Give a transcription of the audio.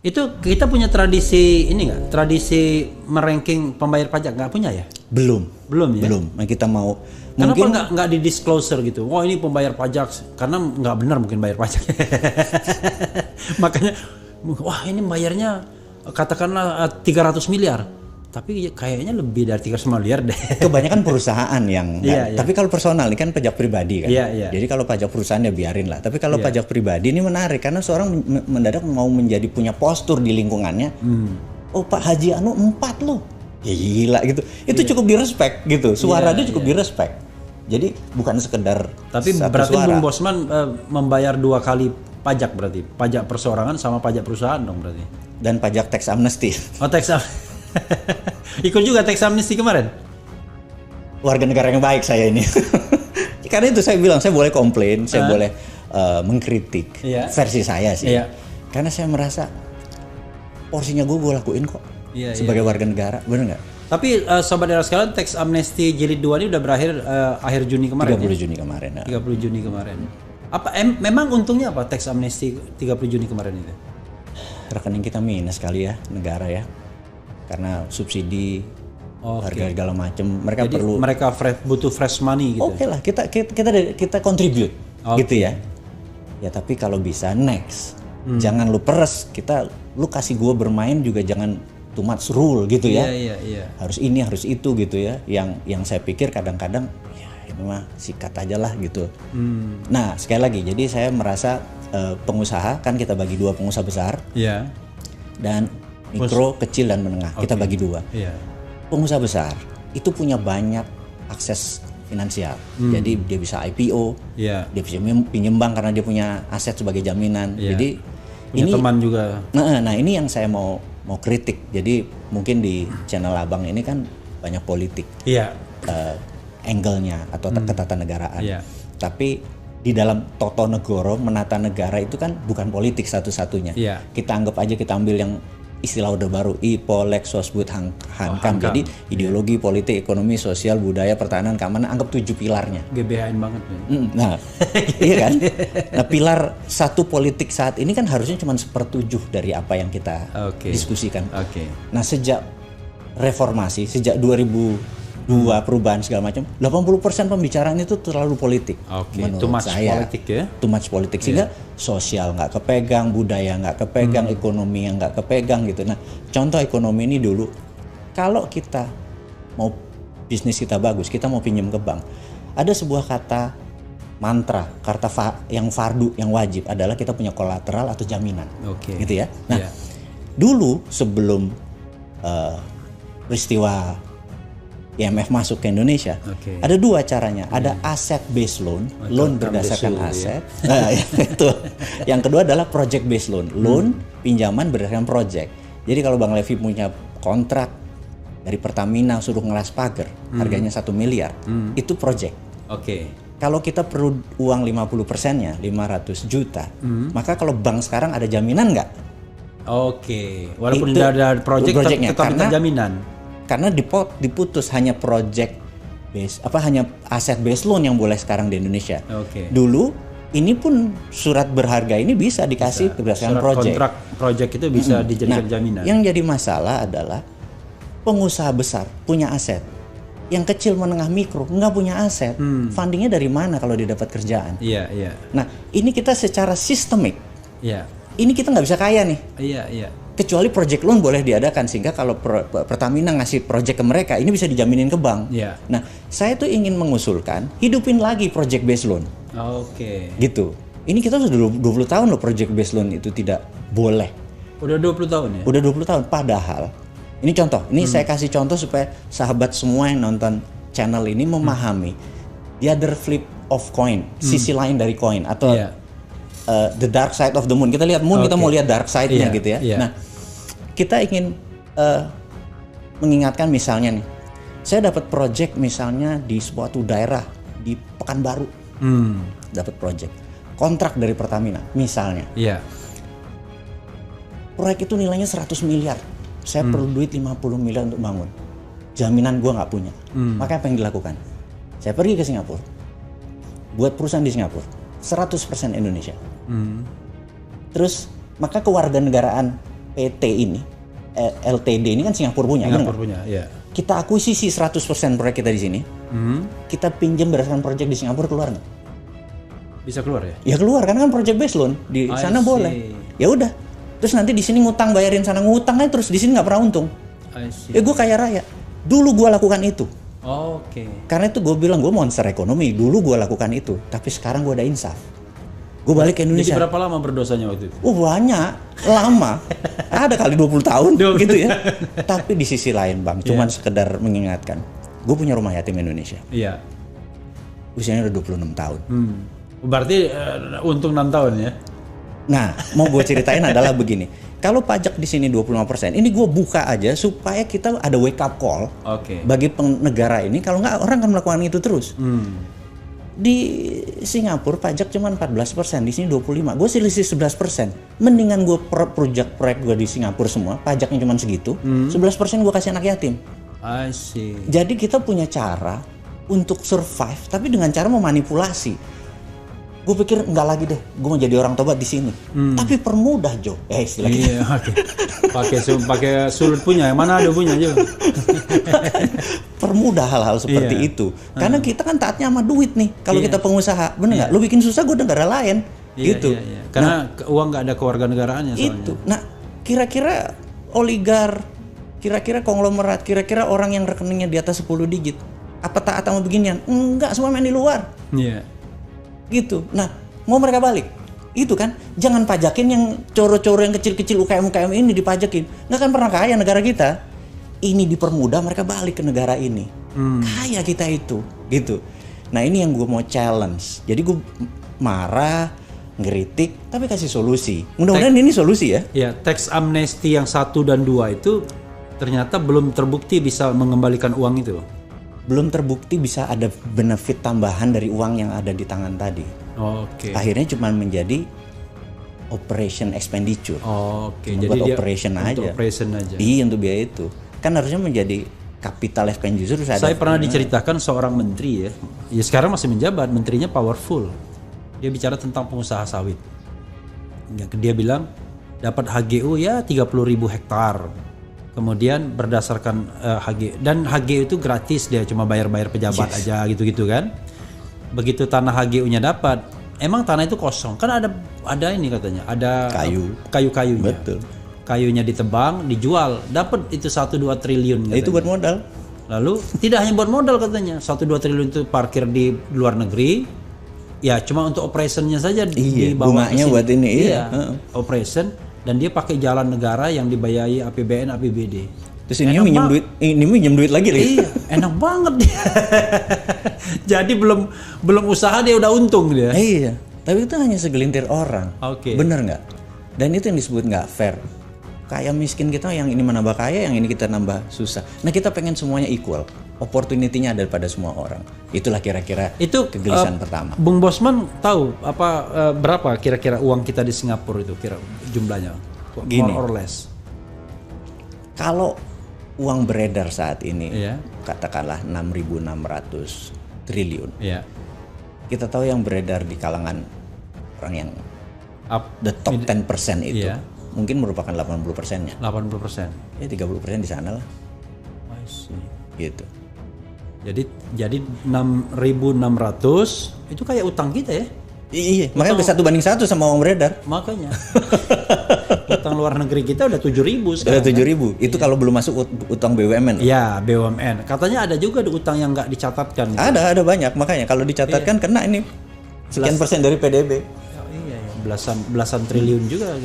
Itu kita punya tradisi ini nggak? Tradisi meranking pembayar pajak nggak punya ya? Belum ya. Belum. Nah, kita mau Kenapa mungkin nggak di disclosure gitu? Wah ini pembayar pajak, karena nggak benar mungkin bayar pajak. Makanya, wah ini bayarnya katakanlah 300 miliar. Tapi kayaknya lebih dari 300 miliar deh. kebanyakan perusahaan yang Iya. Tapi kalau personal ini kan pajak pribadi kan. Iya. Jadi kalau pajak perusahaan ya biarin lah. Tapi kalau pajak pribadi ini menarik karena seorang mendadak mau menjadi punya postur di lingkungannya. Oh Pak Haji Anu 4 loh. Ya gila gitu. Itu cukup direspek gitu. Suara dia cukup direspek. Jadi bukan sekedar Tapi satu berarti suara. Bung Bosman membayar 2 kali pajak berarti. Pajak perseorangan sama pajak perusahaan dong berarti. Dan pajak tax amnesty. Oh tax ikut juga tax amnesty kemarin? Warga negara yang baik saya ini. Karena itu saya bilang saya boleh komplain, saya boleh mengkritik versi saya sih. Karena saya merasa porsinya gue lakuin kok sebagai warga negara, bener nggak? Tapi sobat era sekalian, tax amnesty jilid 2 ini udah berakhir akhir Juni kemarin. 30 Juni kemarin. Ya. 30 Juni kemarin. Apa memang untungnya apa tax amnesty 30 Juni kemarin itu? Rekening kita minus kali ya negara ya. Karena subsidi harga segala macam, mereka jadi perlu mereka butuh fresh money gitu. Oke lah, kita contribute gitu ya. Ya tapi kalau bisa next. Jangan lu peres, lu kasih gua bermain juga jangan too much rule gitu ya. Iya. Harus ini, harus itu gitu ya. Yang saya pikir kadang-kadang ya ini mah sikat aja lah gitu. Nah, sekali lagi jadi saya merasa pengusaha kan kita bagi 2 pengusaha besar. Iya. Dan mikro, kecil dan menengah. Kita bagi 2. Iya. Pengusaha besar itu punya banyak akses finansial. Jadi dia bisa IPO, dia bisa pinjam bank karena dia punya aset sebagai jaminan. Jadi punya ini teman juga. Nah, ini yang saya mau kritik. Jadi mungkin di channel Abang ini kan banyak politik. Iya. Angle-nya atau ketatanegaraan. Iya. Tapi di dalam Toto Negoro menata negara itu kan bukan politik satu-satunya. Iya. Kita anggap aja kita ambil yang istilah Orde Baru IPO, Lex, Sosbud, Hankam. Jadi ideologi, politik, ekonomi, sosial, budaya, pertahanan, keamanan, anggap 7 pilarnya. GBHN banget ya. Nah, iya kan? Nah, pilar satu politik saat ini kan harusnya cuma 1/7 dari apa yang kita diskusikan. Nah, sejak reformasi, sejak 2002 perubahan segala macam, 80% pembicaraan itu terlalu politik. Too much politik ya? Too much politik sehingga sosial nggak kepegang, budaya nggak kepegang, ekonomi yang nggak kepegang gitu. Nah, contoh ekonomi ini dulu, kalau kita mau bisnis kita bagus, kita mau pinjam ke bank, ada sebuah kata mantra, yang fardu, yang wajib adalah kita punya kolateral atau jaminan, gitu ya. Nah, dulu sebelum peristiwa IMF masuk ke Indonesia, ada 2 caranya. Ada asset based loan, loan berdasarkan aset. Nah, itu. Yang kedua adalah project based loan, loan pinjaman berdasarkan project. Jadi kalau Bang Levi punya kontrak dari Pertamina suruh ngelas pagar, harganya 1 miliar, itu project. Kalau kita perlu uang 50%-nya, 500 juta, maka kalau bank sekarang ada jaminan nggak? Walaupun ada project tetap ada jaminan. Karena diputus hanya project base, hanya aset base loan yang boleh sekarang di Indonesia. Dulu ini pun surat berharga ini bisa dikasih berdasarkan project. Kontrak project itu bisa dijadikan jaminan. Yang jadi masalah adalah pengusaha besar punya aset, yang kecil menengah mikro nggak punya aset. Fundingnya dari mana kalau dia dapat kerjaan? Nah, ini kita secara sistemik. Ini kita nggak bisa kaya nih. Kecuali project loan boleh diadakan sehingga kalau Pertamina ngasih project ke mereka ini bisa dijaminin ke bank. Nah, saya tuh ingin mengusulkan hidupin lagi project based loan. Gitu. Ini kita sudah 20 tahun loh project based loan itu tidak boleh. Udah 20 tahun ya? Udah 20 tahun padahal. Ini contoh. Ini saya kasih contoh supaya sahabat semua yang nonton channel ini memahami the other flip of coin, sisi lain dari koin atau the dark side of the moon. Kita lihat moon, kita mau lihat dark side-nya gitu ya. Nah, kita ingin mengingatkan misalnya nih, saya dapat project misalnya di suatu daerah di Pekanbaru, dapat project kontrak dari Pertamina misalnya. Proyek itu nilainya 100 miliar. Saya perlu duit 50 miliar untuk bangun. Jaminan gua nggak punya. Maka apa yang dilakukan? Saya pergi ke Singapura, buat perusahaan di Singapura, 100% Indonesia. Terus maka kewarganegaraan PT ini, LTD ini kan Singapura punya, Singapura punya, ya. Kita akuisisi 100% proyek kita di sini. Kita pinjam berdasarkan proyek di Singapura, keluar nggak? Bisa keluar ya? Ya keluar, karena kan project based loan di sana boleh. Ya udah. Terus nanti di sini ngutang, bayarin sana ngutang aja, terus di sini nggak pernah untung. Ya gue kaya raya. Dulu gue lakukan itu. Oke. Karena itu gue bilang gue monster ekonomi. Dulu gue lakukan itu, tapi sekarang gue udah insaf. Gue balik ke Indonesia. Jadi berapa lama berdosanya waktu itu? Banyak, lama. Ada kali 20 tahun gitu ya. Tapi di sisi lain Bang, cuman sekedar mengingatkan. Gue punya rumah yatim Indonesia. Iya. Usianya udah 26 tahun. Berarti untung 6 tahun ya? Nah, mau gue ceritain adalah begini. Kalau pajak di sini 25%, ini gue buka aja supaya kita ada wake up call bagi negara ini. Kalau nggak, orang akan melakukan itu terus. Di Singapura pajak cuma 14%, di sini 25%. Gue selisih 11%. Mendingan gue proyek gue di Singapura semua, pajaknya cuma segitu. 11% gue kasih anak yatim. I see. Jadi kita punya cara untuk survive, tapi dengan cara memanipulasi. Gue pikir enggak lagi deh, gue mau jadi orang tobat di sini. Tapi permudah Jo, istilahnya. Iya, pakai sulut punya, yang mana ada punya Jo. Permudah hal-hal seperti itu. Karena kita kan taatnya sama duit nih. Kalau kita pengusaha, bener nggak? Lu bikin susah, gue negara lain, gitu. Karena uang nggak ada kewarganegaraannya soalnya. Itu. Nah, kira-kira oligar, kira-kira konglomerat, kira-kira orang yang rekeningnya di atas 10 digit, apa taat sama beginian? Enggak, semua main di luar. Iya. Gitu. Nah, mau mereka balik. Itu kan, jangan pajakin yang coro-coro yang kecil-kecil UKM-UKM ini dipajakin. Nggak akan pernah kaya negara kita. Ini dipermudah mereka balik ke negara ini. Kaya kita itu, gitu. Nah, ini yang gue mau challenge. Jadi gue marah, ngeritik, tapi kasih solusi. Mudah-mudahan ini solusi ya. Ya, tax amnesty yang 1 dan 2 itu ternyata belum terbukti bisa mengembalikan uang itu. Belum terbukti bisa ada benefit tambahan dari uang yang ada di tangan tadi. Akhirnya cuma menjadi operation expenditure. Jadi dia operation aja. Iya, untuk biaya itu. Kan harusnya menjadi capital expenditure. Saya pernah diceritakan seorang menteri ya sekarang masih menjabat, menterinya powerful. Dia bicara tentang pengusaha sawit. Dia bilang dapat HGU ya 30.000 hektar. Kemudian berdasarkan HG, dan HGU itu gratis, dia cuma bayar-bayar pejabat aja gitu-gitu kan. Begitu tanah HGU-nya dapat, emang tanah itu kosong kan, ada ini katanya, ada kayu-kayunya. Betul. Kayunya ditebang, dijual, dapat itu 1-2 triliun katanya. Itu buat modal. Lalu tidak hanya buat modal katanya, 1-2 triliun itu parkir di luar negeri. Ya cuma untuk operationnya saja dibawa ke sini. Buat ini. Operation. Dan dia pakai jalan negara yang dibayari APBN, APBD. Terus ini minjem duit lagi. Iya, enak banget dia. Jadi belum usaha dia udah untung dia. Iya, tapi itu hanya segelintir orang. Bener nggak? Dan itu yang disebut nggak fair. Kaya miskin kita, yang ini menambah kaya, yang ini kita nambah susah. Nah, kita pengen semuanya equal. Opportunity-nya ada pada semua orang. Itulah kira-kira itu kegelisahan pertama. Bung Bosman tahu berapa kira-kira uang kita di Singapura itu jumlahnya? More or less. Kalau uang beredar saat ini katakanlah 6.600 triliun. Kita tahu yang beredar di kalangan orang yang the top 10% itu mungkin merupakan 80%-nya. 80%. Ya 30% di sana lah. I see. Gitu. Jadi 6.600 itu kayak utang kita ya? Iya, makanya udah 1:1 sama uang beredar. Makanya. Utang luar negeri kita udah 7.000 sekarang. Udah 7.000. Itu kalau belum masuk utang BUMN. Iya, BUMN. Katanya ada juga utang yang nggak dicatatkan. Gitu. Ada banyak. Makanya kalau dicatatkan kena ini sekian persen dari PDB. Iya, belasan triliun juga.